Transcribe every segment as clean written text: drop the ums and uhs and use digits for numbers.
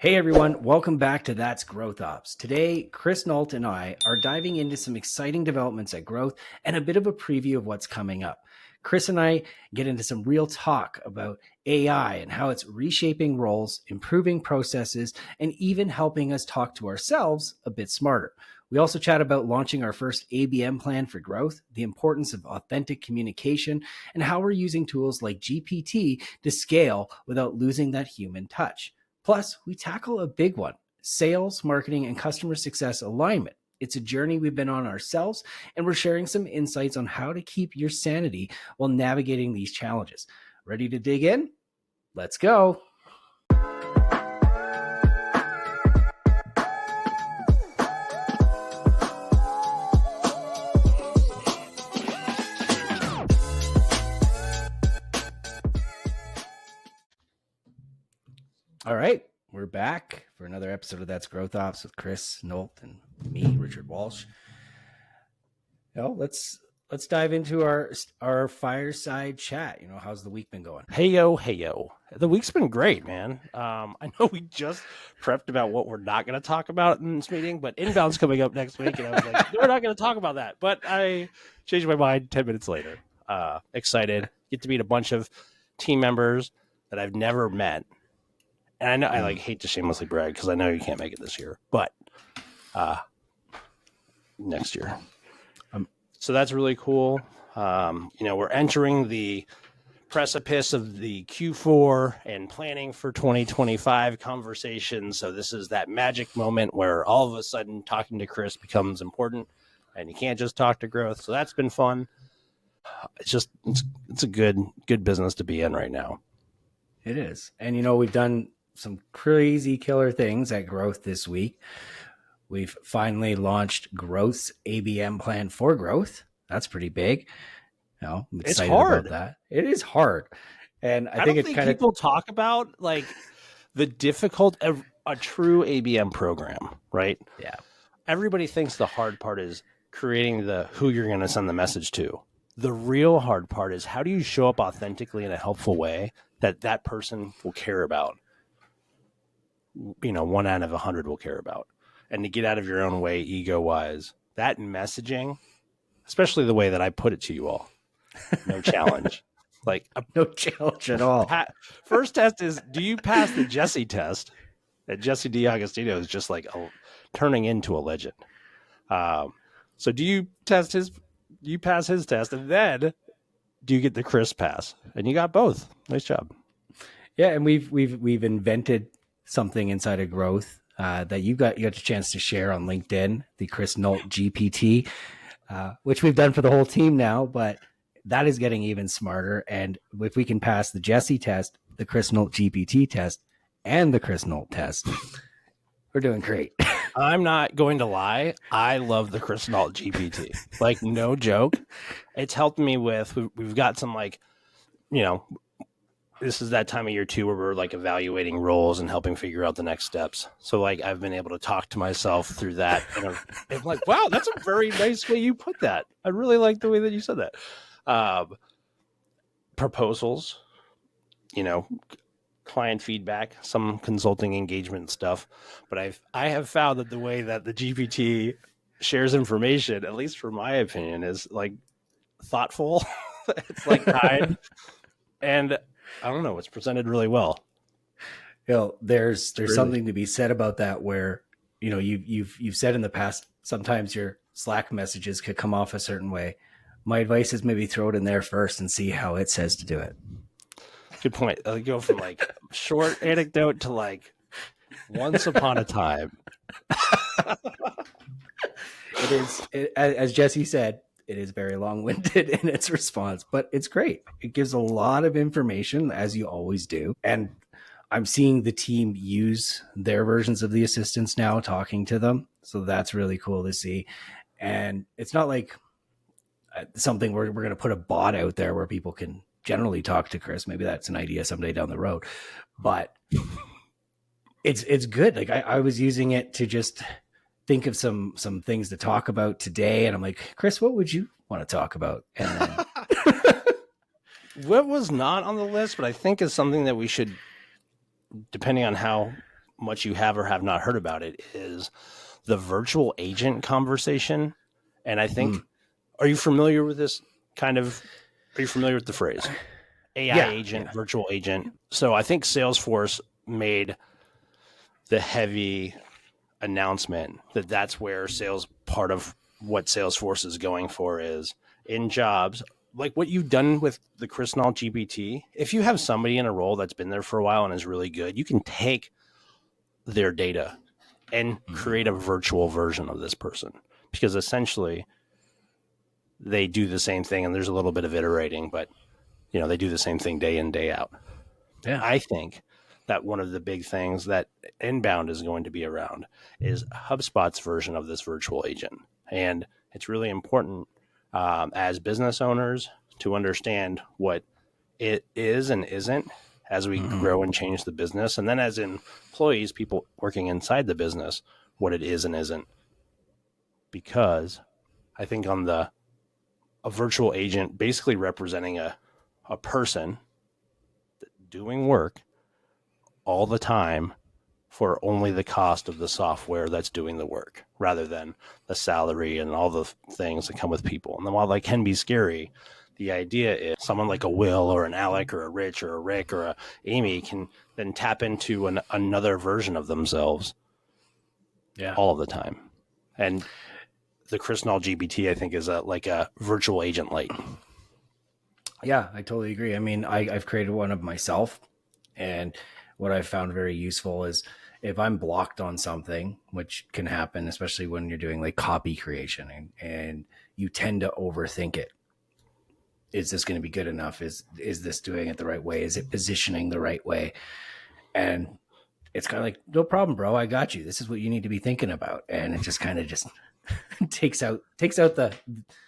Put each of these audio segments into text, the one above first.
Hey everyone, welcome back to That's Growth Ops. Today, Chris Nault and I are diving into some exciting developments at Growth and a bit of a preview of what's coming up. Chris and I get into some real talk about AI and how it's reshaping roles, improving processes, and even helping us talk to ourselves a bit smarter. We also chat about launching our first ABM plan for growth, the importance of authentic communication, and how we're using tools like GPT to scale without losing that human touch. Plus, we tackle a big one: sales, marketing, and customer success alignment. It's a journey we've been on ourselves, and we're sharing some insights on how to keep your sanity while navigating these challenges. Ready to dig in? Let's go. All right, we're back for another episode of That's Growth Ops with Chris Nault and me, Richard Walsh. Let's dive into our fireside chat. How's the week been going? Hey yo. The week's been great, man. I know we just prepped about what we're not going to talk about in this meeting, but inbound's coming up next week, and I was like, we're not going to talk about that. But I changed my mind 10 minutes later. Excited, get to meet a bunch of team members that I've never met. And I know I hate to shamelessly brag because I know you can't make it this year, but next year. So that's really cool. We're entering the precipice of the Q4 and planning for 2025 conversation. So this is that magic moment where all of a sudden talking to Chris becomes important, and you can't just talk to growth. So that's been fun. It's a good business to be in right now. It is. And we've done some crazy killer things at Growth this week. We've finally launched Growth's ABM plan for growth. That's pretty big. I'm excited it's hard about that. It is hard. And I think it's kind of people talk about like the difficult of a true ABM program, right? Yeah. Everybody thinks the hard part is creating the who you're going to send the message to. The real hard part is how do you show up authentically in a helpful way that person will care about? 1 out of 100 will care about. And to get out of your own way ego-wise, that messaging, especially the way that I put it to you all, no challenge. No challenge at all. First test is, do you pass the Jesse test? And Jesse DiAgostino is just turning into a legend. So do you pass his test, and then do you get the Chris pass? And you got both. Nice job. Yeah, and we've invented something inside of Growth that you got a chance to share on LinkedIn, the Chris Nault GPT, which we've done for the whole team now, but that is getting even smarter. And if we can pass the Jesse test, the Chris Nault GPT test, and the Chris Nault test, we're doing great. I'm not going to lie. I love the Chris Nault GPT. No joke. It's helped me with, we've got some this is that time of year too, where we're evaluating roles and helping figure out the next steps. So I've been able to talk to myself through that. And I'm like, wow, that's a very nice way you put that. I really like the way that you said that. Proposals, client feedback, some consulting engagement stuff. But I have found that the way that the GPT shares information, at least for my opinion, is thoughtful. It's kind. And I don't know, it's presented really well. There's something to be said about that, where you've said in the past sometimes your Slack messages could come off a certain way. My advice is maybe throw it in there first and see how it says to do it. Good point. I'll go from short anecdote to once upon a time. As Jesse said, it is very long-winded in its response, but it's great. It gives a lot of information, as you always do. And I'm seeing the team use their versions of the assistants now, talking to them. So that's really cool to see. And it's not like something we're going to put a bot out there where people can generally talk to Chris. Maybe that's an idea someday down the road. But it's good. I was using it to just think of some things to talk about today, and I'm like, Chris, what would you want to talk about? And then what was not on the list, but I think is something that we should, depending on how much you have or have not heard about it, is the virtual agent conversation. And I think, are you familiar with this are you familiar with the phrase AI agent, virtual agent? So I think Salesforce made the heavy announcement that that's where part of what Salesforce is going for is in jobs. Like what you've done with the Chris Nault GPT, if you have somebody in a role that's been there for a while and is really good, you can take their data and create a virtual version of this person, because essentially they do the same thing, and there's a little bit of iterating, but they do the same thing day in, day out. Yeah. I think that one of the big things that Inbound is going to be around is HubSpot's version of this virtual agent. And it's really important as business owners to understand what it is and isn't as we grow and change the business. And then as employees, people working inside the business, what it is and isn't. Because I think a virtual agent basically representing a person doing work all the time for only the cost of the software that's doing the work, rather than the salary and all the things that come with people. And then while that can be scary, the idea is someone like a Will or an Alec or a Rich or a Rick or a Amy can then tap into another version of themselves all of the time. And the Chris Nault GPT, I think, is like a virtual agent light. Yeah, I totally agree. I mean, I've created one of myself, and what I've found very useful is if I'm blocked on something, which can happen, especially when you're doing like copy creation and you tend to overthink it. Is this going to be good enough? Is this doing it the right way? Is it positioning the right way? And it's kind of like, no problem, bro. I got you. This is what you need to be thinking about. And it just kind of takes out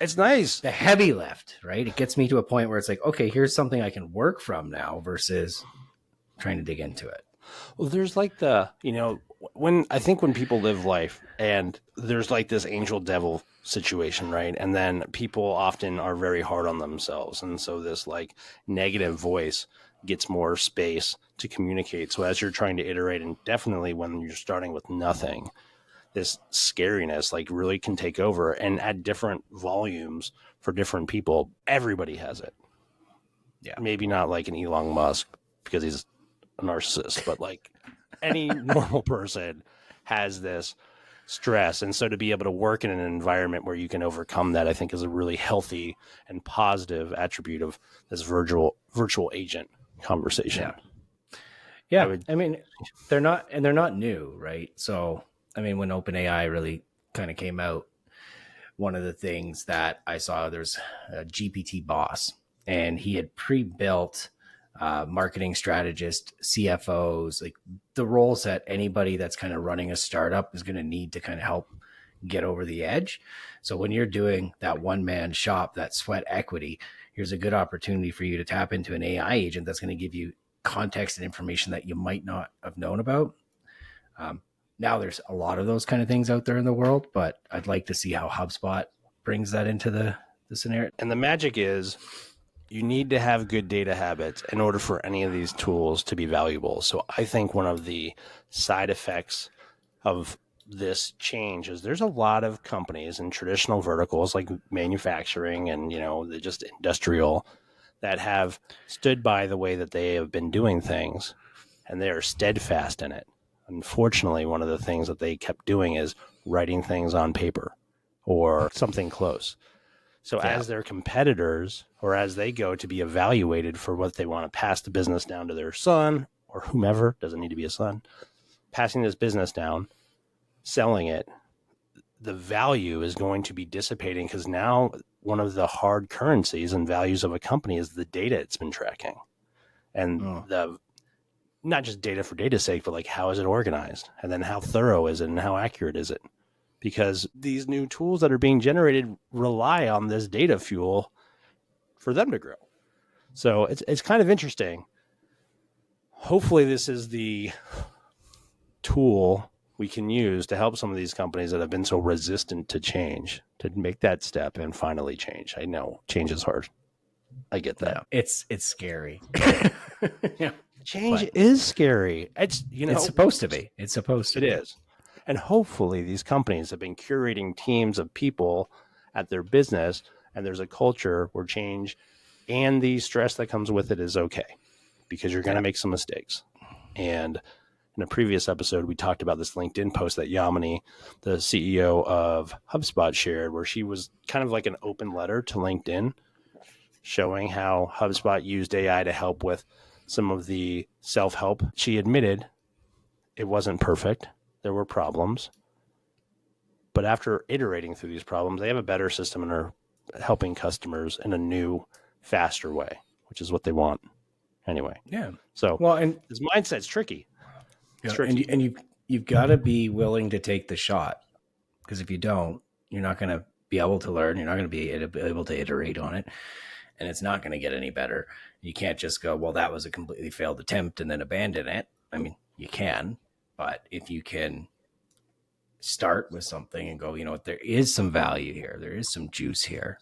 it's nice, the heavy lift, right? It gets me to a point where it's like, okay, here's something I can work from now versus trying to dig into it. Well, there's like when people live life and there's like this angel devil situation, right? And then people often are very hard on themselves. And so this like negative voice gets more space to communicate. So as you're trying to iterate, and definitely when you're starting with nothing, this scariness like really can take over, and at different volumes for different people. Everybody has it. Yeah. Maybe not like an Elon Musk because he's a narcissist, but like any normal person has this stress. And so to be able to work in an environment where you can overcome that, I think is a really healthy and positive attribute of this virtual agent conversation. Yeah. I mean, they're not new, right? So, I mean, when OpenAI really kind of came out, one of the things that I saw, there's a GPT boss, and he had pre-built marketing strategists, CFOs, like the roles that anybody that's kind of running a startup is going to need to kind of help get over the edge. So when you're doing that one-man shop, that sweat equity, here's a good opportunity for you to tap into an AI agent that's going to give you context and information that you might not have known about. Now there's a lot of those kind of things out there in the world, but I'd like to see how HubSpot brings that into the scenario. And the magic is you need to have good data habits in order for any of these tools to be valuable. So I think one of the side effects of this change is there's a lot of companies in traditional verticals like manufacturing and, just industrial that have stood by the way that they have been doing things, and they are steadfast in it. Unfortunately, one of the things that they kept doing is writing things on paper or something close. So as their competitors, or as they go to be evaluated for what they want to pass the business down to their son or whomever, doesn't need to be a son, passing this business down, selling it, the value is going to be dissipating, because now one of the hard currencies and values of a company is the data it's been tracking. And not just data for data's sake, but like, how is it organized? And then how thorough is it and how accurate is it? Because these new tools that are being generated rely on this data fuel for them to grow. So it's kind of interesting. Hopefully this is the tool we can use to help some of these companies that have been so resistant to change to make that step and finally change. I know change is hard. I get that. Yeah, it's scary. Yeah. Change is scary. It's, it's supposed to be. It's supposed to be. It is. And hopefully these companies have been curating teams of people at their business, and there's a culture where change and the stress that comes with it is okay, because you're going to make some mistakes. And in a previous episode, we talked about this LinkedIn post that Yamini, the CEO of HubSpot, shared, where she was kind of like an open letter to LinkedIn, showing how HubSpot used AI to help with some of the self-help. She admitted it wasn't perfect. There were problems. But after iterating through these problems, they have a better system and are helping customers in a new, faster way, which is what they want anyway. Yeah. So, well, and this mindset's tricky. It's tricky. And you've got to be willing to take the shot, because if you don't, you're not going to be able to learn. You're not going to be able to iterate on it, and it's not going to get any better. You can't just go, well, that was a completely failed attempt, and then abandon it. I mean, you can, but if you can start with something and go, you know what, there is some value here. There is some juice here.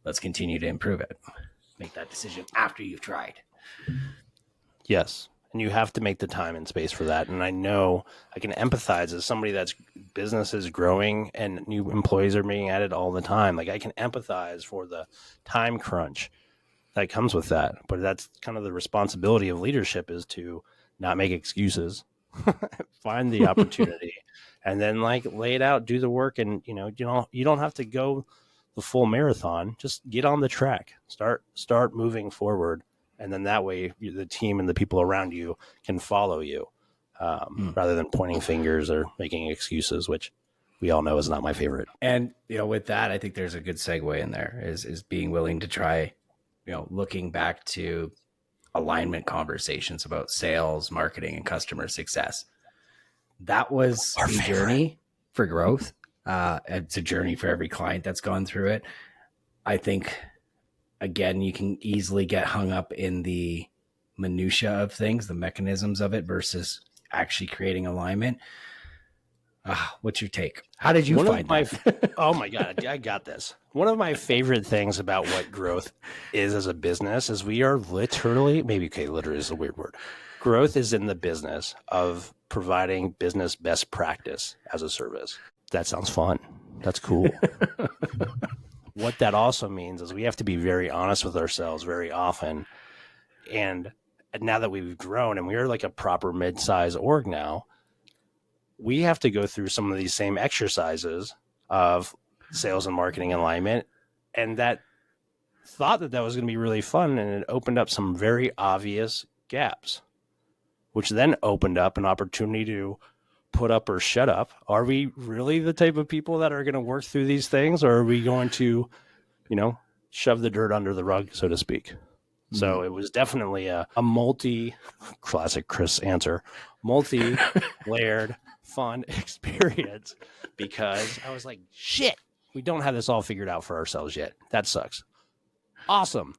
Let's continue to improve it. Make that decision after you've tried. Yes. And you have to make the time and space for that. And I know I can empathize as somebody that's business is growing and new employees are being added all the time. Like, I can empathize for the time crunch that comes with that. But that's kind of the responsibility of leadership, is to not make excuses, find the opportunity, and then like lay it out, do the work. And, you don't have to go the full marathon. Just get on the track, start moving forward. And then that way the team and the people around you can follow you, rather than pointing fingers or making excuses, which we all know is not my favorite. And, with that, I think there's a good segue in there is being willing to try, looking back to alignment conversations about sales, marketing, and customer success. That was a journey for growth. It's a journey for every client that's gone through it. I think, again, you can easily get hung up in the minutia of things, the mechanisms of it, versus actually creating alignment. What's your take? How did you find that? Oh my God, I got this. One of my favorite things about what growth is as a business is we are literally, literally is a weird word. Growth is in the business of providing business best practice as a service. That sounds fun. That's cool. What that also means is we have to be very honest with ourselves very often. And now that we've grown and we're like a proper mid-size org now, we have to go through some of these same exercises of sales and marketing alignment. And that thought that was going to be really fun, and it opened up some very obvious gaps, which then opened up an opportunity to put up or shut up. Are we really the type of people that are going to work through these things, or are we going to, shove the dirt under the rug, so to speak? Mm-hmm. So it was definitely a classic Chris answer, multi-layered fun experience, because I was like, shit, we don't have this all figured out for ourselves yet. That sucks. Awesome.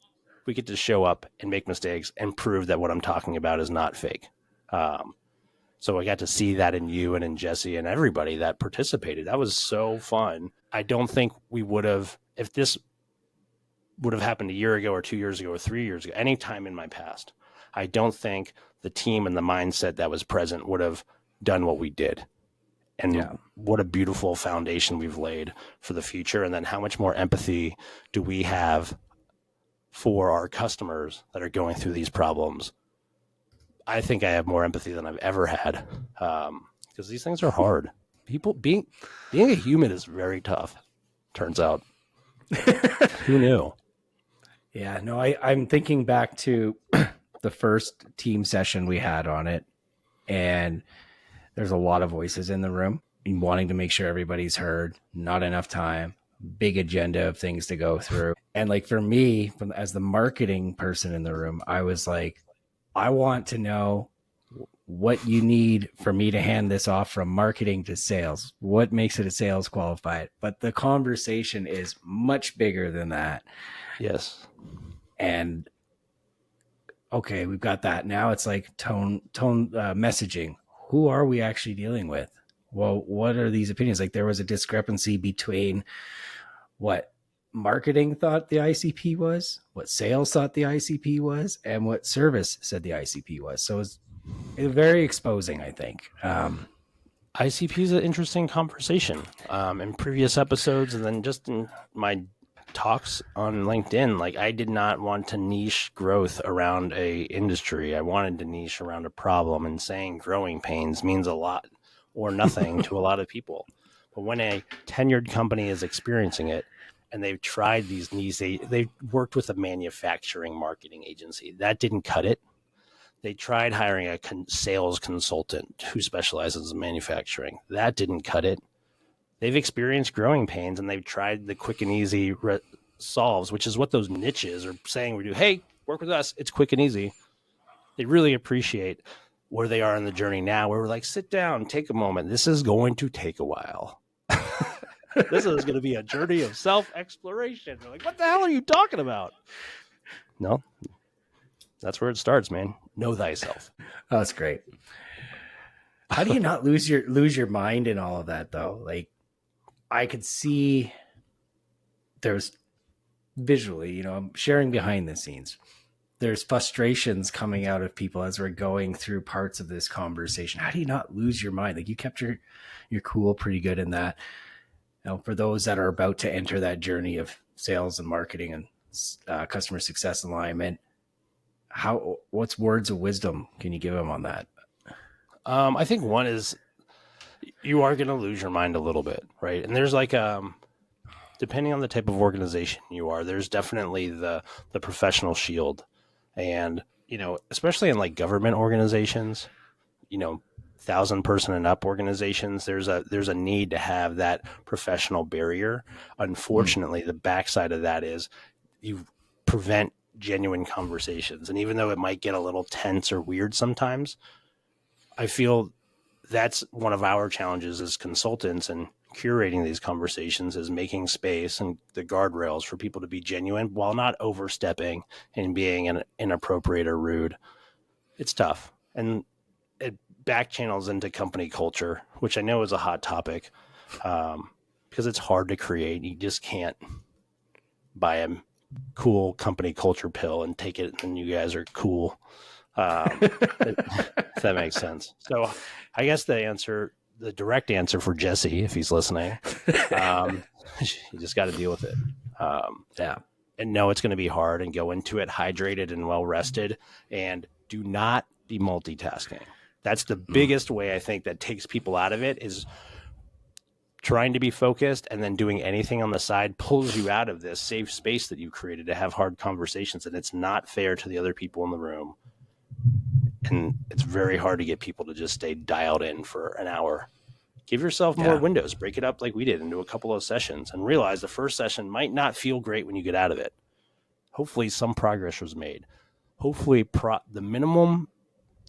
We get to show up and make mistakes and prove that what I'm talking about is not fake. So I got to see that in you and in Jesse and everybody that participated. That was so fun. I don't think we would have, if this would have happened a year ago or 2 years ago or 3 years ago, any time in my past, I don't think the team and the mindset that was present would have done what we did. And what a beautiful foundation we've laid for the future. And then how much more empathy do we have for our customers that are going through these problems? I think I have more empathy than I've ever had, because these things are hard. People being a human is very tough, turns out. Who knew? Yeah, no, I'm thinking back to the first team session we had on it, and there's a lot of voices in the room and wanting to make sure everybody's heard, not enough time, big agenda of things to go through. And like for me, as the marketing person in the room, I was like, I want to know what you need for me to hand this off from marketing to sales. What makes it a sales qualified? But the conversation is much bigger than that. Yes. And okay, we've got that. Now it's like tone messaging. Who are we actually dealing with? Well, what are these opinions? Like there was a discrepancy between what marketing thought the ICP was, what sales thought the ICP was, and what service said the ICP was. So it's very exposing, I think. ICP is an interesting conversation in previous episodes, and then just in my talks on LinkedIn. Like, I did not want to niche growth around a industry. I wanted to niche around a problem, and saying growing pains means a lot or nothing to a lot of people. But when a tenured company is experiencing it, and they've tried these niche, they've worked with a manufacturing marketing agency, that didn't cut it. They tried hiring a sales consultant who specializes in manufacturing. That didn't cut it. They've experienced growing pains, and they've tried the quick and easy solves, which is what those niches are saying we do. Hey, work with us. It's quick and easy. They really appreciate where they are in the journey now, where we're like, sit down, take a moment. This is going to take a while. This is going to be a journey of self-exploration. They're like, what the hell are you talking about? No, that's where it starts, man. Know thyself. Oh, that's great. How do you not lose your mind in all of that, though? Like, I could see there's visually, I'm sharing behind the scenes. There's frustrations coming out of people as we're going through parts of this conversation. How do you not lose your mind? Like, you kept your cool pretty good in that. For those that are about to enter that journey of sales and marketing and customer success alignment, what's words of wisdom can you give them on that? I think one is you are going to lose your mind a little bit, right? And there's like, depending on the type of organization you are, there's definitely the professional shield. And, especially in like government organizations, 1,000-person and up organizations, there's a need to have that professional barrier. Unfortunately, the backside of that is you prevent genuine conversations. And even though it might get a little tense or weird sometimes, I feel that's one of our challenges as consultants and curating these conversations, is making space and the guardrails for people to be genuine while not overstepping and being inappropriate or rude. It's tough. And it back channels into company culture, which I know is a hot topic, because it's hard to create. You just can't buy a cool company culture pill and take it and you guys are cool. If that makes sense. So I guess the direct answer for Jesse, if he's listening, you just got to deal with it. And know it's going to be hard, and go into it hydrated and well rested, and do not be multitasking. That's the biggest way I think that takes people out of it, is trying to be focused, and then doing anything on the side pulls you out of this safe space that you've created to have hard conversations. And it's not fair to the other people in the room. And it's very hard to get people to just stay dialed in for an hour. Give yourself more windows. Break it up like we did into a couple of sessions, and realize the first session might not feel great when you get out of it. Hopefully some progress was made. Hopefully the minimum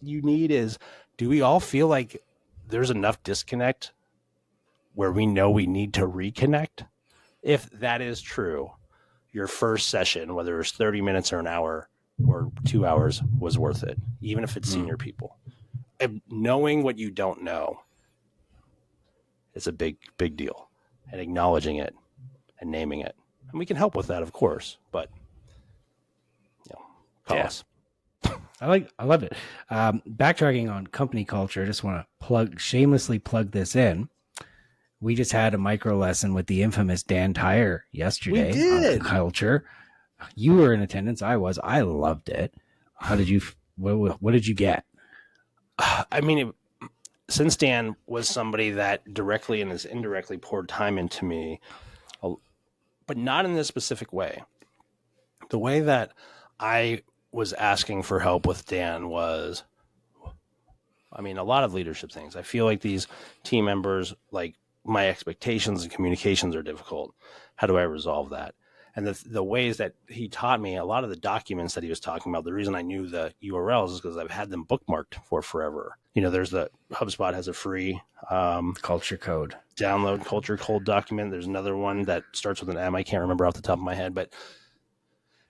you need is, do we all feel like there's enough disconnect where we know we need to reconnect? If that is true, your first session, whether it's 30 minutes or an hour or 2 hours, was worth it, even if it's senior people. And knowing what you don't know is a big, big deal, and acknowledging it and naming it. And we can help with that, of course, but call us. I love it. Backtracking on company culture, I just want to shamelessly plug this in. We just had a micro lesson with the infamous Dan Tyre yesterday. We did. On culture. You were in attendance. I was. I loved it. How did you? What did you get? I mean, since Dan was somebody that directly and has indirectly poured time into me, but not in this specific way. The way that I was asking for help with Dan was, a lot of leadership things. I feel like these team members, like, my expectations and communications are difficult. How do I resolve that? And the ways that he taught me, a lot of the documents that he was talking about, the reason I knew the URLs is because I've had them bookmarked for forever. There's HubSpot has a free culture code, download culture code document. There's another one that starts with an M. I can't remember off the top of my head, but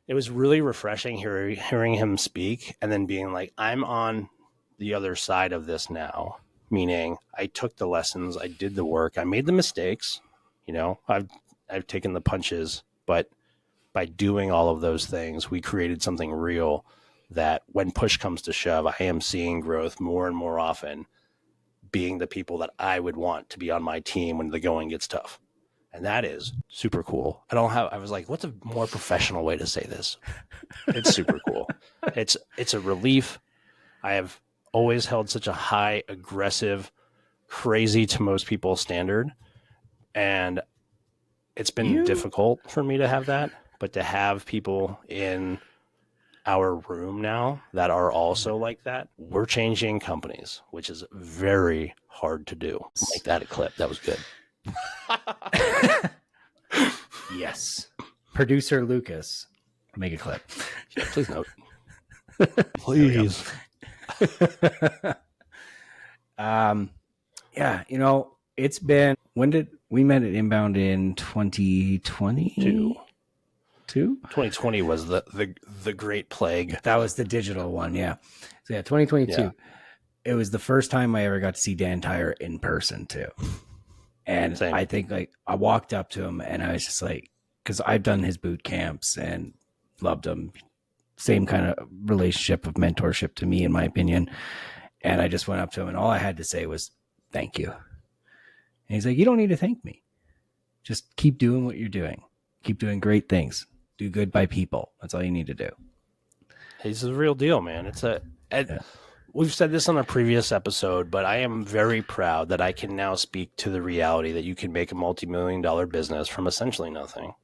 it was really refreshing hearing him speak, and then being like, I'm on the other side of this now. Meaning, I took the lessons, I did the work, I made the mistakes. I've taken the punches But by doing all of those things, we created something real that when push comes to shove, I am seeing growth more and more often, being the people that I would want to be on my team when the going gets tough. And that is super cool. I was like, what's a more professional way to say this? It's super cool. It's a relief. I have always held such a high, aggressive, crazy to most people standard. And it's been difficult for me to have that, but to have people in our room now that are also like that, we're changing companies, which is very hard to do. Make that a clip. That was good. Yes. Producer Lucas, make a clip. Yeah, please note. Please. Yeah, it's been, when did we met at Inbound in 2020? 2020 was the great plague. That was the digital one, yeah. So 2022. Yeah. It was the first time I ever got to see Dan Tyre in person too. And same. I think I walked up to him and I was just like, because I've done his boot camps and loved him. Same kind of relationship of mentorship to me, in my opinion. And I just went up to him and all I had to say was, thank you. And he's like, you don't need to thank me. Just keep doing what you're doing. Keep doing great things. Do good by people. That's all you need to do. He's the real deal, man. We've said this on a previous episode, but I am very proud that I can now speak to the reality that you can make a multi-million-dollar business from essentially nothing.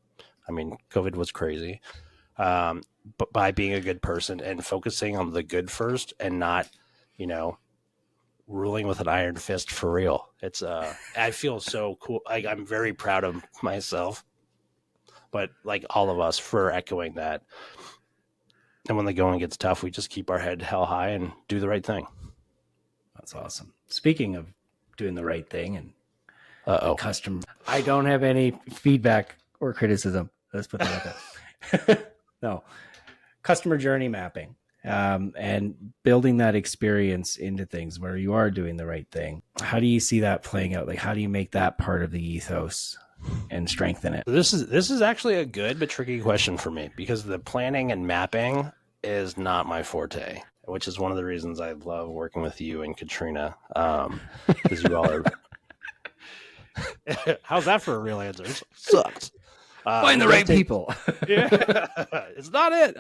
I mean, COVID was crazy. But by being a good person and focusing on the good first and not, ruling with an iron fist for real. I feel so cool. I'm very proud of myself, but like all of us for echoing that. And when the going gets tough, we just keep our head held high and do the right thing. That's awesome. Speaking of doing the right thing and customer, I don't have any feedback or criticism. Let's put that out there. No, customer journey mapping and building that experience into things where you are doing the right thing. How do you see that playing out? Like, how do you make that part of the ethos and strengthen it? This is actually a good but tricky question for me because the planning and mapping is not my forte, which is one of the reasons I love working with you and Katrina. Because you all are. How's that for a real answer? It sucks. Find the right people. Yeah, it's not it.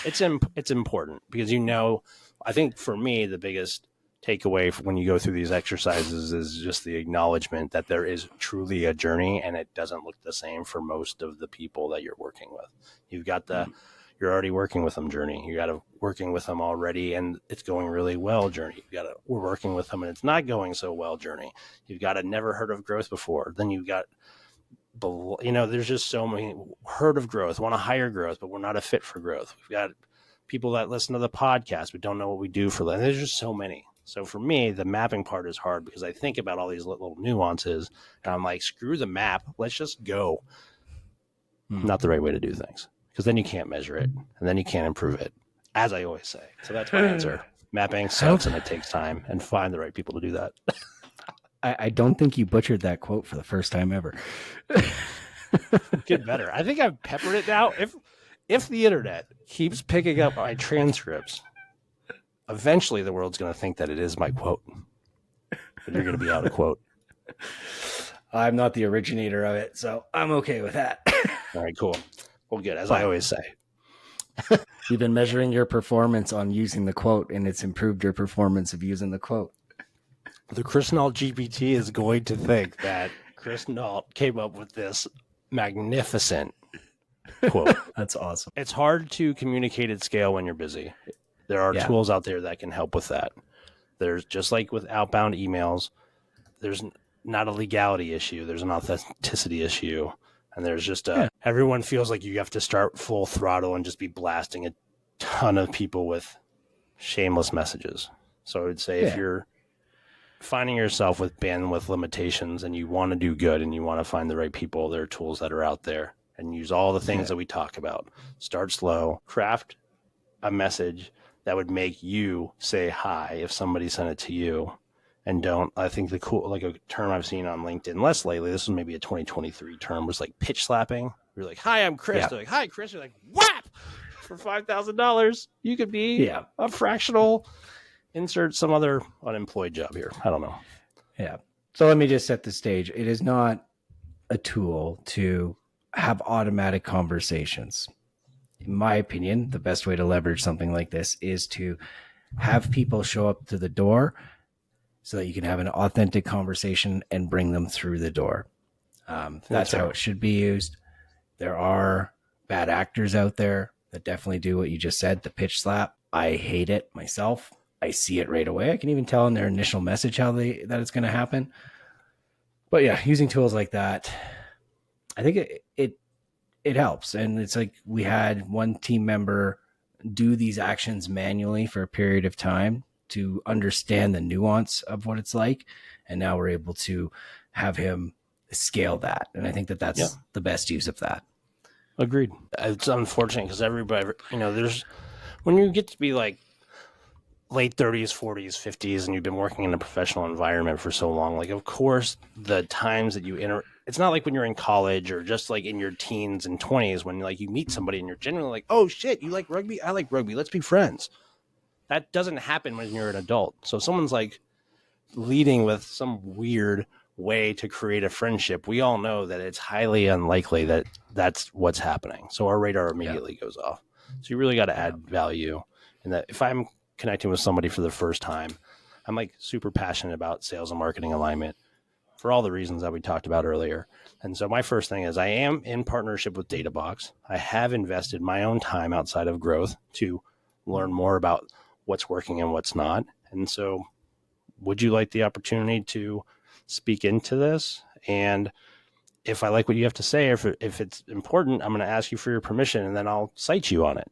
It's important because I think for me the biggest takeaway when you go through these exercises is just the acknowledgement that there is truly a journey and it doesn't look the same for most of the people that you're working with. You've got you're already working with them journey. You got working with them already and it's going really well journey. We're working with them and it's not going so well journey. You've got a never heard of growth before. Then you've got, there's just so many heard of growth, want to hire growth, but we're not a fit for growth. We've got people that listen to the podcast, but don't know what we do for them. There's just so many. So for me, the mapping part is hard because I think about all these little nuances and I'm like, screw the map. Let's just go. Not the right way to do things because then you can't measure it and then you can't improve it, as I always say. So that's my answer. Mapping sucks and it takes time and find the right people to do that. I don't think you butchered that quote for the first time ever. Get better. I think I've peppered it now. If the internet keeps picking up my transcripts, eventually the world's going to think that it is my quote. But you're going to be out of quote. I'm not the originator of it, so I'm okay with that. All right, cool. Well, good, as I always say. You've been measuring your performance on using the quote, and it's improved your performance of using the quote. The Chris Nault GPT is going to think that Chris Nault came up with this magnificent quote. That's awesome. It's hard to communicate at scale when you're busy. There are tools out there that can help with that. There's just like with outbound emails, there's not a legality issue. There's an authenticity issue. And there's just everyone feels like you have to start full throttle and just be blasting a ton of people with shameless messages. So I would say if you're finding yourself with bandwidth limitations and you want to do good and you want to find the right people, there are tools that are out there and use all the things that we talk about. Start slow, craft a message that would make you say hi if somebody sent it to you. And I think the cool, like a term I've seen on LinkedIn less lately, this was maybe a 2023 term, was like pitch slapping. You're like, hi, I'm Chris. Yeah. They're like, hi, Chris. You're like, whap! For $5,000, you could be a fractional, insert some other unemployed job here. I don't know. Yeah. So let me just set the stage. It is not a tool to have automatic conversations. In my opinion, the best way to leverage something like this is to have people show up to the door so that you can have an authentic conversation and bring them through the door. That's how it should be used. There are bad actors out there that definitely do what you just said, the pitch slap. I hate it myself. I see it right away. I can even tell in their initial message that it's going to happen. But yeah, using tools like that, I think it helps. And it's like we had one team member do these actions manually for a period of time to understand the nuance of what it's like. And now we're able to have him scale that. And I think that that's the best use of that. Agreed. It's unfortunate because everybody, there's, when you get to be like late 30s, 40s, 50s, and you've been working in a professional environment for so long, like, of course, the times that you it's not like when you're in college or just like in your teens and 20s when like you meet somebody and you're genuinely like, oh shit, you like rugby? I like rugby. Let's be friends. That doesn't happen when you're an adult. So if someone's like leading with some weird way to create a friendship, we all know that it's highly unlikely that that's what's happening. So our radar immediately goes off. So you really got to add value. And that if I'm connecting with somebody for the first time, I'm like super passionate about sales and marketing alignment for all the reasons that we talked about earlier. And so my first thing is I am in partnership with DataBox. I have invested my own time outside of growth to learn more about what's working and what's not. And so would you like the opportunity to speak into this? And if I like what you have to say, or if it's important, I'm going to ask you for your permission and then I'll cite you on it.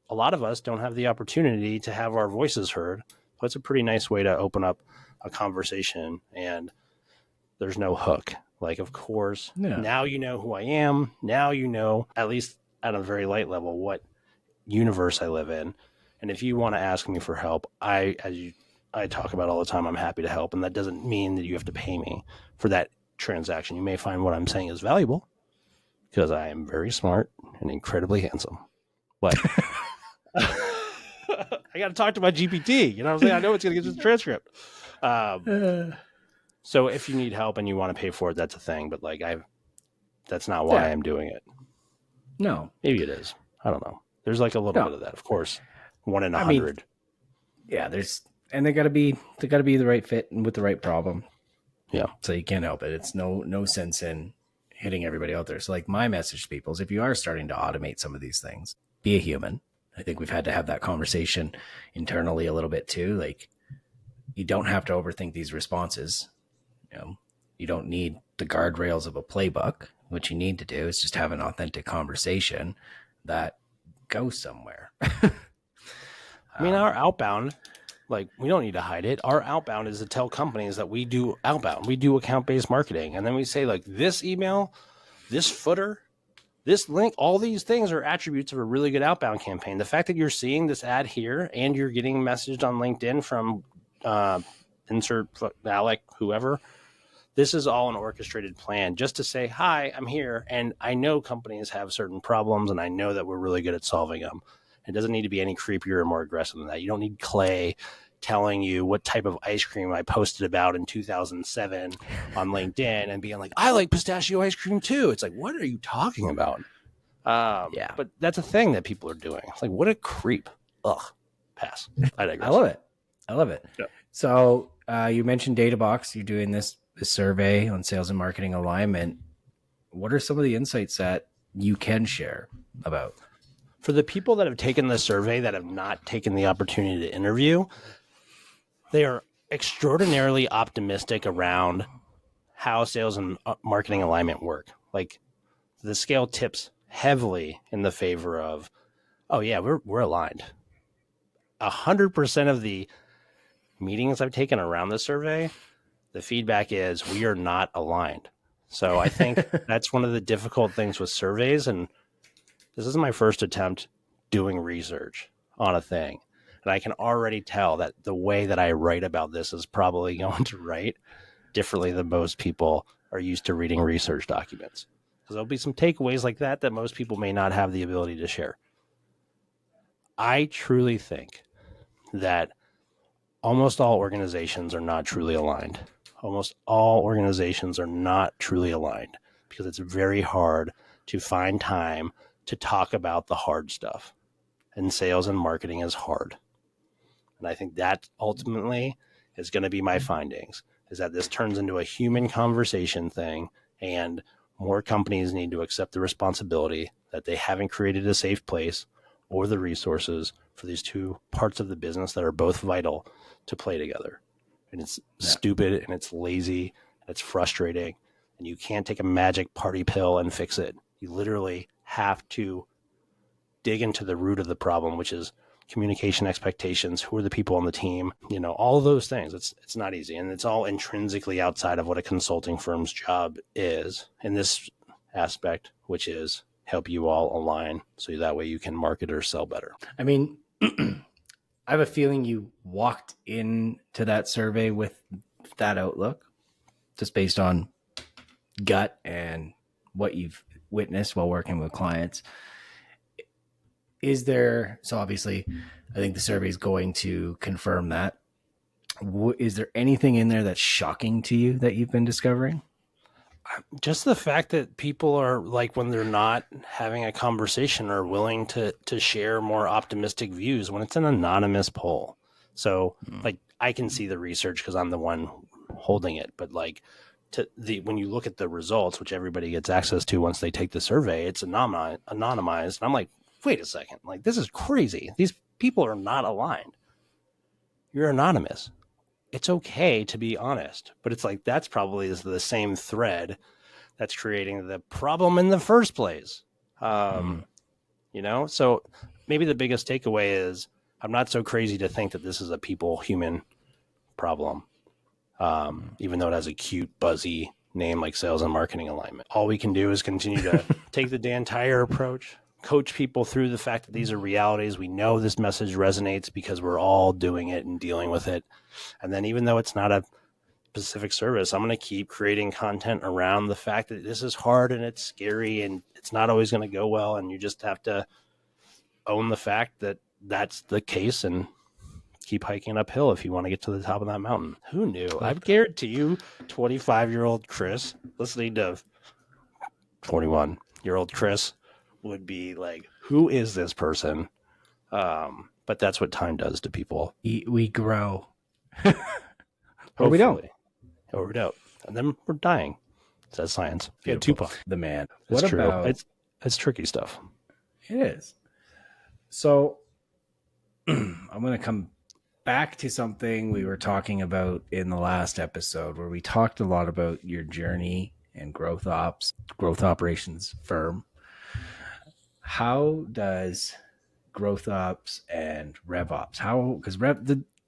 A lot of us don't have the opportunity to have our voices heard. So it's a pretty nice way to open up a conversation and there's no hook. Like, of course, now you know who I am. Now you know, at least at a very light level, what universe I live in. And if you want to ask me for help, I talk about all the time, I'm happy to help. And that doesn't mean that you have to pay me for that transaction. You may find what I'm saying is valuable because I am very smart and incredibly handsome. But I got to talk to my GPT. You know what I'm saying? I know it's going to get to the transcript. So if you need help and you want to pay for it, that's a thing. But like, that's not why I'm doing it. No, maybe it is. I don't know. There's like a little bit of that, of course. 1 in 100. And they got to be the right fit and with the right problem. Yeah. So you can't help it. It's no sense in hitting everybody out there. So like my message to people is if you are starting to automate some of these things, be a human. I think we've had to have that conversation internally a little bit too. Like, you don't have to overthink these responses. You don't need the guardrails of a playbook. What you need to do is just have an authentic conversation that goes somewhere. I mean, our outbound, like, we don't need to hide it. Our outbound is to tell companies that we do outbound. We do account-based marketing. And then we say, like, this email, this footer, this link, all these things are attributes of a really good outbound campaign. The fact that you're seeing this ad here and you're getting messaged on LinkedIn from insert Alec, whoever, this is all an orchestrated plan just to say, hi, I'm here. And I know companies have certain problems and I know that we're really good at solving them. It doesn't need to be any creepier or more aggressive than that. You don't need Clay telling you what type of ice cream I posted about in 2007 on LinkedIn and being like, I like pistachio ice cream too. It's like, what are you talking about? But that's a thing that people are doing. It's like, what a creep. Ugh, pass. I digress. I love it. Yeah. So you mentioned DataBox. You're doing this survey on sales and marketing alignment. What are some of the insights that you can share about? For the people that have taken the survey that have not taken the opportunity to interview, they are extraordinarily optimistic around how sales and marketing alignment work. Like, the scale tips heavily in the favor of, oh yeah, we're aligned. 100% of the meetings I've taken around the survey, the feedback is we are not aligned. So I think that's one of the difficult things with surveys. And this is my first attempt doing research on a thing. And I can already tell that the way that I write about this is probably going to write differently than most people are used to reading research documents. because there'll be some takeaways like that most people may not have the ability to share. I truly think that almost all organizations are not truly aligned. Almost all organizations are not truly aligned because it's very hard to find time to talk about the hard stuff. And sales and marketing is hard. And I think that ultimately is going to be my findings, is that this turns into a human conversation thing, and more companies need to accept the responsibility that they haven't created a safe place or the resources for these two parts of the business that are both vital to play together. And it's stupid and it's lazy and it's frustrating, and you can't take a magic party pill and fix it. You literally have to dig into the root of the problem, which is communication expectations, who are the people on the team, all of those things. It's not easy, and it's all intrinsically outside of what a consulting firm's job is in this aspect, which is help you all align so that way you can market or sell better. I mean, I have a feeling you walked into that survey with that outlook, just based on gut and what you've witnessed while working with clients. So obviously, I think the survey is going to confirm that. Is there anything in there that's shocking to you that you've been discovering? Just the fact that people are, like, when they're not having a conversation, are willing to share more optimistic views when it's an anonymous poll. So like, I can see the research because I'm the one holding it, but like when you look at the results, which everybody gets access to once they take the survey, it's anonymized. And I'm like, wait a second, like, this is crazy. These people are not aligned. You're anonymous. It's okay to be honest, but it's like, that's probably the same thread that's creating the problem in the first place. So maybe the biggest takeaway is I'm not so crazy to think that this is a human problem. Even though it has a cute, buzzy name like sales and marketing alignment. All we can do is continue to take the Dan Tyre approach, coach people through the fact that these are realities. We know this message resonates because we're all doing it and dealing with it. And then even though it's not a specific service, I'm going to keep creating content around the fact that this is hard and it's scary and it's not always going to go well. And you just have to own the fact that that's the case and keep hiking uphill if you want to get to the top of that mountain. Who knew? I guarantee you 25-year-old Chris listening to 21-year-old Chris would be like, who is this person? But that's what time does to people. We grow. Or we don't. Or we don't. And then we're dying, says science. Yeah, Tupac. The man. It's true. It's tricky stuff. It is. So I'm going to come back to something we were talking about in the last episode, where we talked a lot about your journey and growth operations firm. How does growth ops and rev ops, because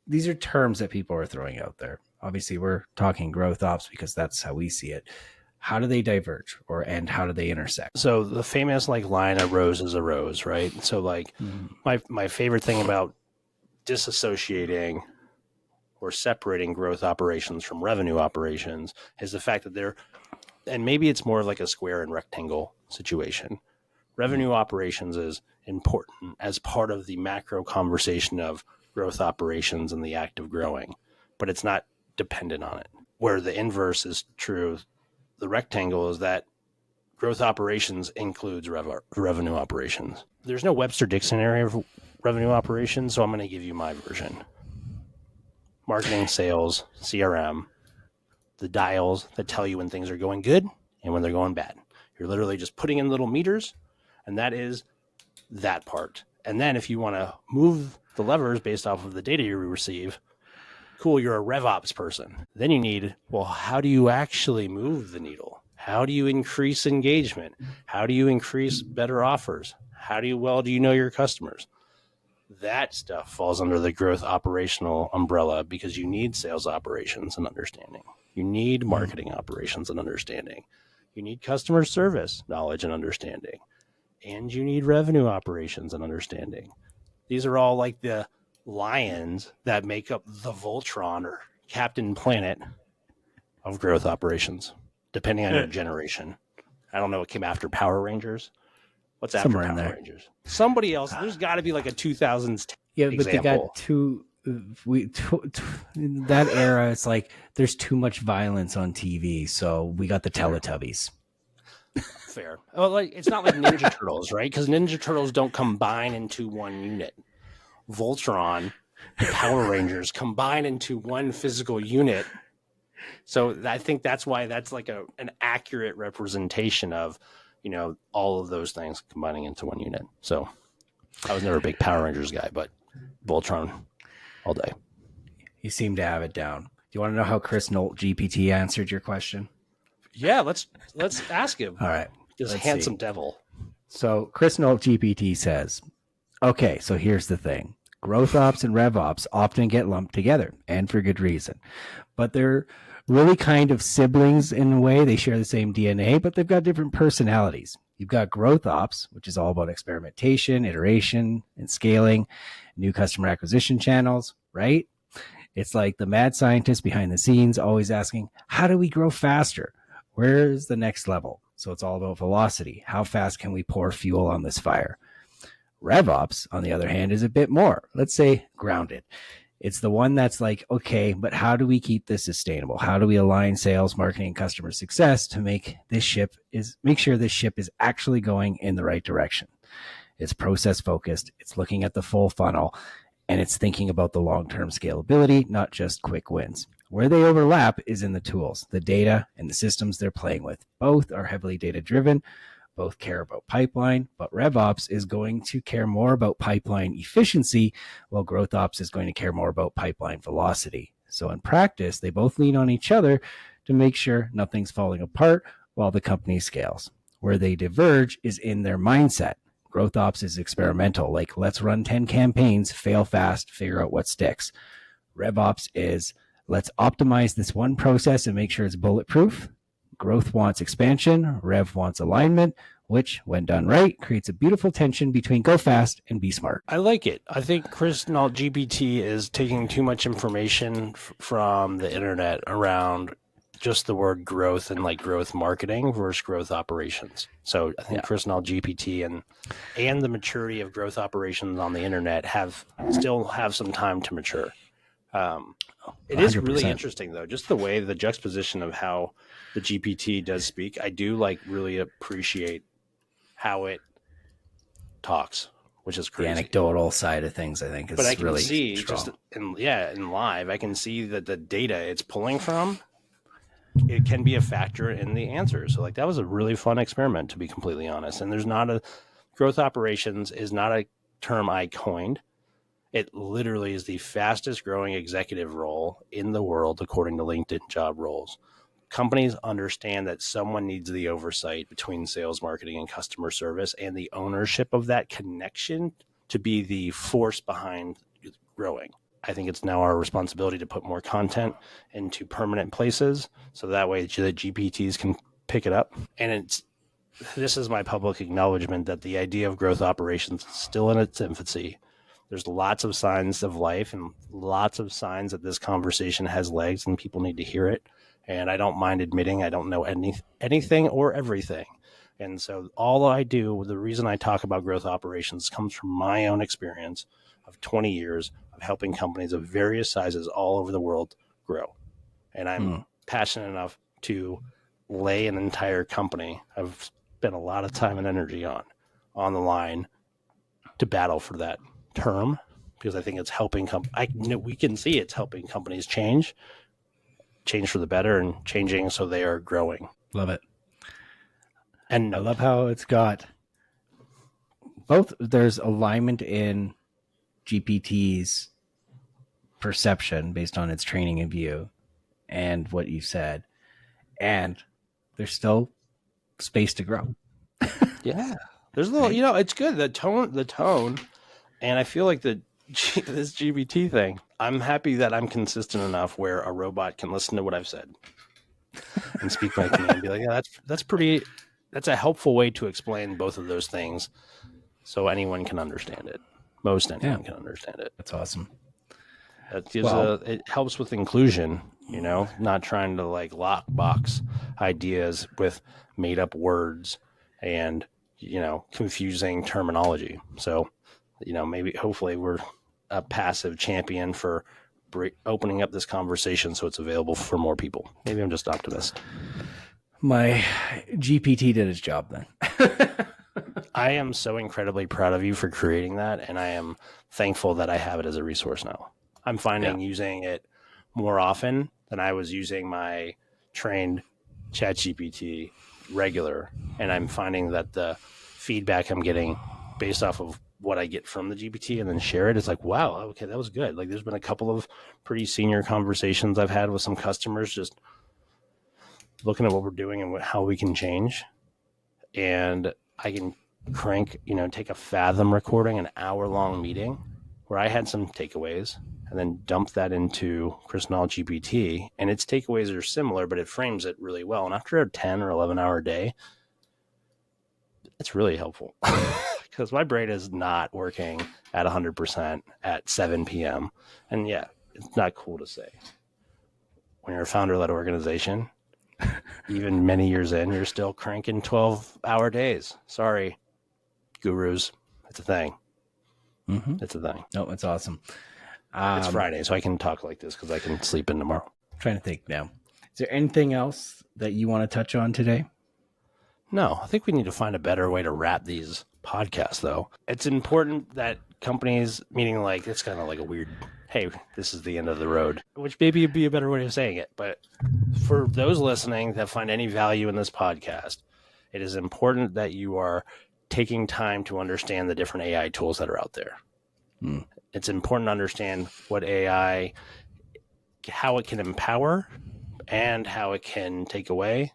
these are terms that people are throwing out there. Obviously we're talking growth ops because that's how we see it. How do they diverge, and how do they intersect? So the famous line, a rose is a rose, right? So my favorite thing about disassociating or separating growth operations from revenue operations is the fact that and maybe it's more like a square and rectangle situation. Revenue operations is important as part of the macro conversation of growth operations and the act of growing, but it's not dependent on it. Where the inverse is true, the rectangle is that growth operations includes revenue operations. There's no Webster dictionary of revenue operations, so I'm going to give you my version. Marketing, sales, CRM, the dials that tell you when things are going good and when they're going bad. You're literally just putting in little meters, and that is that part. And then if you want to move the levers based off of the data you receive, cool, you're a rev ops person. Then you need, how do you actually move the needle? How do you increase engagement? How do you increase better offers? How do you know your customers? That stuff falls under the growth operational umbrella because you need sales operations and understanding. You need marketing operations and understanding. You need customer service knowledge and understanding. And you need revenue operations and understanding. These are all like the lions that make up the Voltron or Captain Planet of growth operations, depending on your generation. I don't know what came after Power Rangers. What's after Somewhere in Power there. Rangers? Somebody else. There's got to be like a 2000s Yeah, but they example. got in that era. It's like there's too much violence on TV, so we got the Teletubbies. Fair. Well, like it's not like Ninja Turtles, right? Because Ninja Turtles don't combine into one unit. Voltron, Power Rangers combine into one physical unit. So I think that's why that's like an accurate representation of, all of those things combining into one unit. So I was never a big Power Rangers guy, but Voltron all day. You seem to have it down. Do you want to know how Chris Nault GPT answered your question? Yeah, let's ask him. All right. This handsome devil. So Chris Nault GPT says, okay, so here's the thing. Growth ops and rev ops often get lumped together, and for good reason. But they're really kind of siblings in a way. They share the same DNA, but they've got different personalities. You've got growth ops, which is all about experimentation, iteration, and scaling, new customer acquisition channels, right? It's like the mad scientist behind the scenes always asking, how do we grow faster? Where's the next level? So it's all about velocity. How fast can we pour fuel on this fire? RevOps, on the other hand, is a bit more, let's say, grounded. It's the one that's like, okay, but how do we keep this sustainable? How do we align sales, marketing, and customer success to make sure this ship is actually going in the right direction? It's process focused. It's looking at the full funnel, and it's thinking about the long-term scalability, not just quick wins. Where they overlap is in the tools, the data, and the systems they're playing with. Both are heavily data-driven. Both care about pipeline, but RevOps is going to care more about pipeline efficiency, while GrowthOps is going to care more about pipeline velocity. So in practice, they both lean on each other to make sure nothing's falling apart while the company scales. Where they diverge is in their mindset. GrowthOps is experimental, like let's run 10 campaigns, fail fast, figure out what sticks. RevOps is let's optimize this one process and make sure it's bulletproof. Growth wants expansion, Rev wants alignment, which, when done right, creates a beautiful tension between go fast and be smart. I like it. I think Chris Nault GPT is taking too much information from the internet around just the word growth and like growth marketing versus growth operations. So I think Chris Nault GPT and the maturity of growth operations on the internet still have some time to mature. It is really interesting though, just the way the juxtaposition of how the GPT does speak. I do really appreciate how it talks, which is crazy. The anecdotal side of things, I think, is really strong. But I can really see strong. In live, I can see that the data it's pulling from, it can be a factor in the answers. So that was a really fun experiment, to be completely honest. And growth operations is not a term I coined. It literally is the fastest growing executive role in the world, according to LinkedIn job roles. Companies understand that someone needs the oversight between sales, marketing, and customer service, and the ownership of that connection to be the force behind growing. I think it's now our responsibility to put more content into permanent places, so that way the GPTs can pick it up. And this is my public acknowledgement that the idea of growth operations is still in its infancy. There's lots of signs of life and lots of signs that this conversation has legs and people need to hear it. And I don't mind admitting I don't know anything or everything. And so the reason I talk about growth operations comes from my own experience of 20 years of helping companies of various sizes all over the world grow. And I'm passionate enough to lay an entire company I've spent a lot of time and energy on the line to battle for that term, because I think it's helping we can see it's helping companies change for the better and changing so they are growing. Love it. And I love how it's got both. There's alignment in GPT's perception based on its training and view and what you said, and there's still space to grow. Yeah, there's a little, it's good. The tone, and I feel like this GPT thing, I'm happy that I'm consistent enough where a robot can listen to what I've said and speak back to me and be like, yeah, that's a helpful way to explain both of those things so anyone can understand it. Most anyone can understand it. That's awesome. That gives it helps with inclusion, not trying to like lock box ideas with made up words and, confusing terminology. So, maybe hopefully we're a passive champion for opening up this conversation so it's available for more people. Maybe I'm just an optimist. My GPT did its job then. I am so incredibly proud of you for creating that, and I am thankful that I have it as a resource now. I'm finding using it more often than I was using my trained ChatGPT regular, and I'm finding that the feedback I'm getting based off of what I get from the GPT and then share it, it's like, wow, okay, that was good. Like there's been a couple of pretty senior conversations I've had with some customers just looking at what we're doing and how we can change. And I can take a Fathom recording, an hour-long meeting where I had some takeaways and then dump that into Nault GPT, and its takeaways are similar, but it frames it really well. And after a 10 or 11 hour day, it's really helpful because my brain is not working at 100% at 7 p.m. And yeah, it's not cool to say. When you're a founder-led organization, even many years in, you're still cranking 12-hour days. Sorry, gurus. It's a thing. Mm-hmm. It's a thing. No, it's awesome. It's Friday, so I can talk like this because I can sleep in tomorrow. I'm trying to think now. Is there anything else that you want to touch on today? No, I think we need to find a better way to wrap these podcasts, though. It's important that companies, meaning like, it's kind of like a weird, hey, this is the end of the road, which maybe would be a better way of saying it. But for those listening that find any value in this podcast, it is important that you are taking time to understand the different AI tools that are out there. It's important to understand what AI, how it can empower and how it can take away.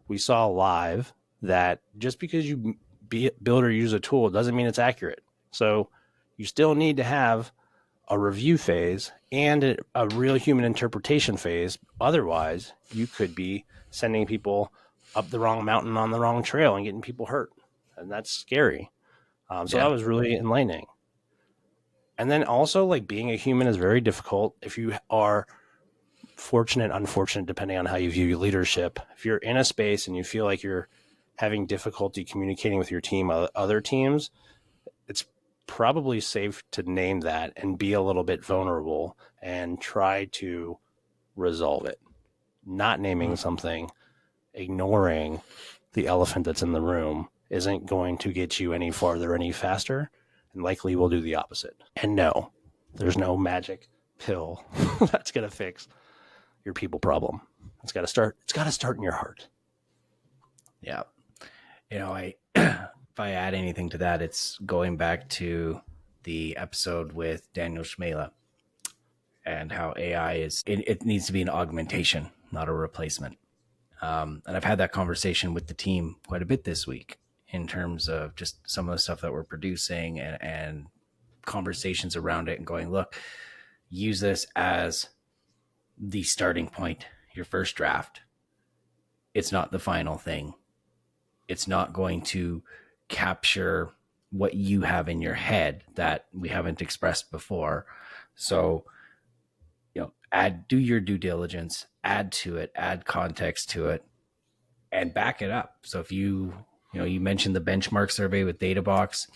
We saw live that just because you build or use a tool doesn't mean it's accurate. So you still need to have a review phase and a real human interpretation phase. Otherwise, you could be sending people up the wrong mountain on the wrong trail and getting people hurt. And that's scary. That was really enlightening. And then also, like, being a human is very difficult if you are fortunate, unfortunate, depending on how you view leadership. If you're in a space and you feel like you're having difficulty communicating with your team, other teams, it's probably safe to name that and be a little bit vulnerable and try to resolve it. Not naming something, ignoring the elephant that's in the room isn't going to get you any farther, any faster, and likely will do the opposite. And no, there's no magic pill that's going to fix your people problem. It's got to start in your heart. Yeah. If I add anything to that, it's going back to the episode with Daniel Schmela and how AI it needs to be an augmentation, not a replacement. And I've had that conversation with the team quite a bit this week in terms of just some of the stuff that we're producing and conversations around it and going, look, use this as the starting point, your first draft. It's not the final thing. It's not going to capture what you have in your head that we haven't expressed before. So, do your due diligence, add to it, add context to it, and back it up. So if you mentioned the benchmark survey with DataBox.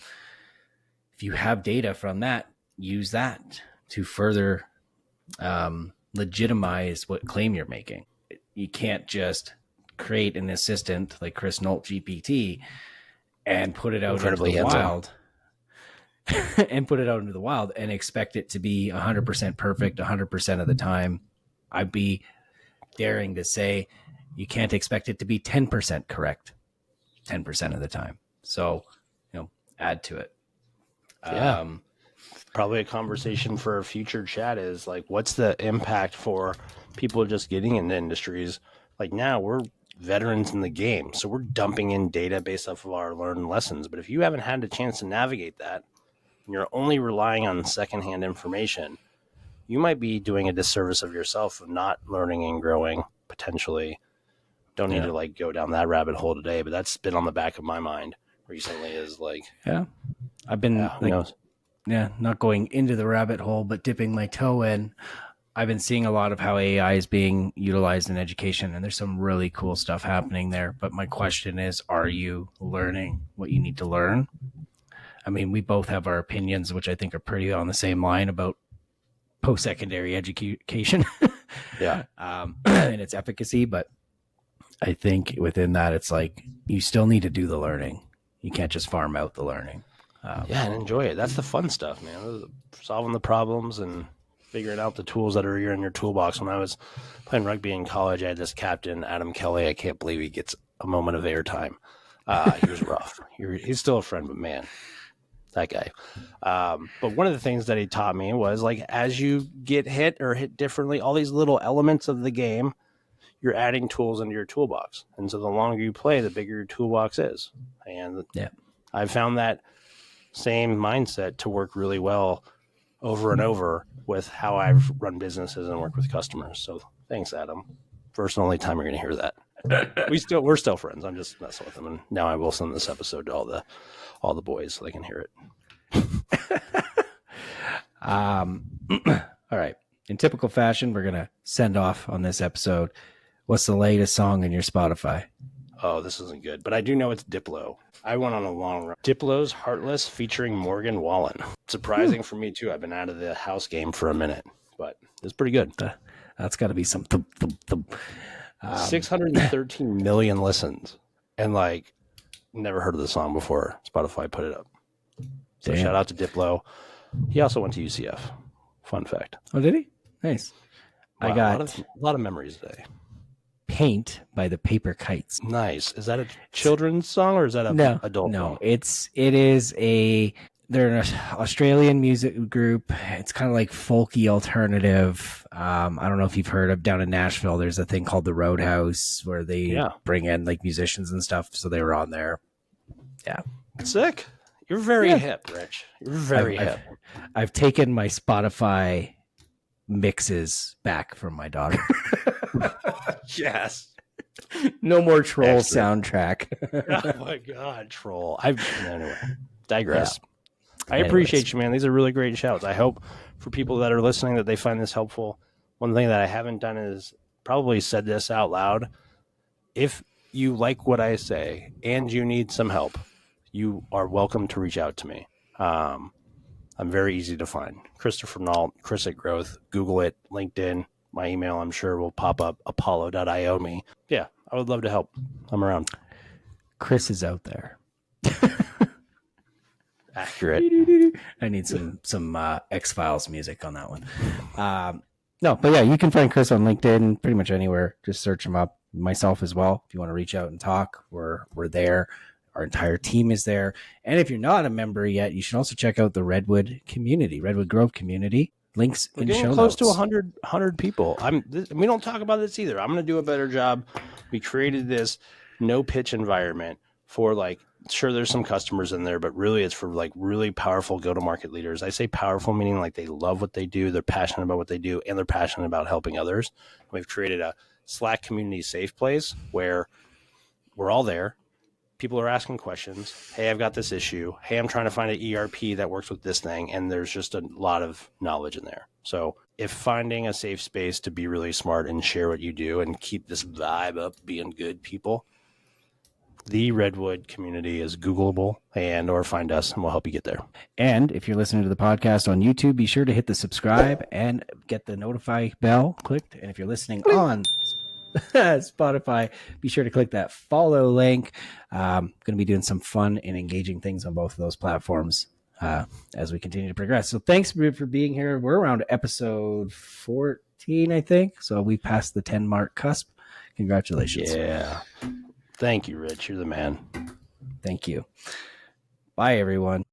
If you have data from that, use that to further legitimize what claim you're making. You can't just create an assistant like Nault GPT and put it out into the wild and expect it to be 100% perfect 100% of the time. I'd be daring to say you can't expect it to be 10% correct 10% of the time. So, add to it. Yeah. Probably a conversation for a future chat is like, what's the impact for people just getting into industries? Like now we're veterans in the game, so we're dumping in data based off of our learned lessons. But if you haven't had a chance to navigate that and you're only relying on secondhand information, you might be doing a disservice of yourself of not learning and growing potentially. Don't need to go down that rabbit hole today, but that's been on the back of my mind recently is like, I've been not going into the rabbit hole, but dipping my toe in, I've been seeing a lot of how AI is being utilized in education, and there's some really cool stuff happening there. But my question is, are you learning what you need to learn? I mean, we both have our opinions, which I think are pretty on the same line about post-secondary education and its efficacy. But I think within that, it's like you still need to do the learning. You can't just farm out the learning. And enjoy it. That's the fun stuff, man. Solving the problems and figuring out the tools that are here in your toolbox. When I was playing rugby in college, I had this captain, Adam Kelly. I can't believe he gets a moment of airtime. He was rough. He's still a friend, but man, that guy. But one of the things that he taught me was, like, as you get hit or hit differently, all these little elements of the game, you're adding tools into your toolbox. And so the longer you play, the bigger your toolbox is. And I've found that same mindset to work really well over and over with how I've run businesses and work with customers. So thanks, Adam. First and only time you're going to hear that. We're still friends. I'm just messing with them. And now I will send this episode to all the boys so they can hear it. All right. In typical fashion, we're going to send off on this episode. What's the latest song in your Spotify? Oh, this isn't good, but I do know it's Diplo. I went on a long run. Diplo's Heartless featuring Morgan Wallen. Surprising for me, too. I've been out of the house game for a minute, but it's pretty good. That's got to be some... 613 million listens. And, like, never heard of the song before Spotify put it up. So shout out to Diplo. He also went to UCF. Fun fact. Oh, did he? Nice. Wow, I got a lot of memories today. Paint by the Paper Kites. Nice. Is that a children's song or is that a adult song? They're an Australian music group. It's kind of like folky alternative. I don't know if you've heard of, down in Nashville, there's a thing called the Roadhouse where they bring in like musicians and stuff. So they were on there. Yeah. Sick. You're very hip, Rich. You're very hip. I've taken my Spotify mixes back from my daughter. Yes. No more Troll soundtrack. Oh my God, Troll. Anyway, digress. Yeah. I appreciate you, man. These are really great shouts. I hope for people that are listening that they find this helpful. One thing that I haven't done is probably said this out loud. If you like what I say and you need some help, you are welcome to reach out to me. I'm very easy to find. Christopher Nault, Chris at Growth, Google it, LinkedIn. My email, I'm sure, will pop up, apollo.io me. Yeah, I would love to help. I'm around. Chris is out there. Accurate. I need some X-Files music on that one. No, but yeah, you can find Chris on LinkedIn, pretty much anywhere. Just search him up. Myself as well. If you want to reach out and talk, we're there. Our entire team is there. And if you're not a member yet, you should also check out the Redwood Grove community. Links in show notes. Close to 100 people. We don't talk about this either. I'm going to do a better job. We created this no pitch environment for, like, sure, there's some customers in there, but really it's for, like, really powerful go-to-market leaders. I say powerful, meaning like they love what they do, they're passionate about what they do, and they're passionate about helping others. We've created a Slack community safe place where we're all there. People are asking questions. Hey, I've got this issue. Hey, I'm trying to find an ERP that works with this thing. And there's just a lot of knowledge in there. So if finding a safe space to be really smart and share what you do and keep this vibe up, being good people, the Redwood community is Googleable, or find us and we'll help you get there. And if you're listening to the podcast on YouTube, be sure to hit the subscribe and get the notify bell clicked. And if you're listening on Spotify, be sure to click that follow link. Going to be doing some fun and engaging things on both of those platforms as we continue to progress. So thanks for being here. We're around episode 14, I think. So we passed the 10 mark cusp. Congratulations. Yeah. Thank you, Rich. You're the man. Thank you. Bye, everyone.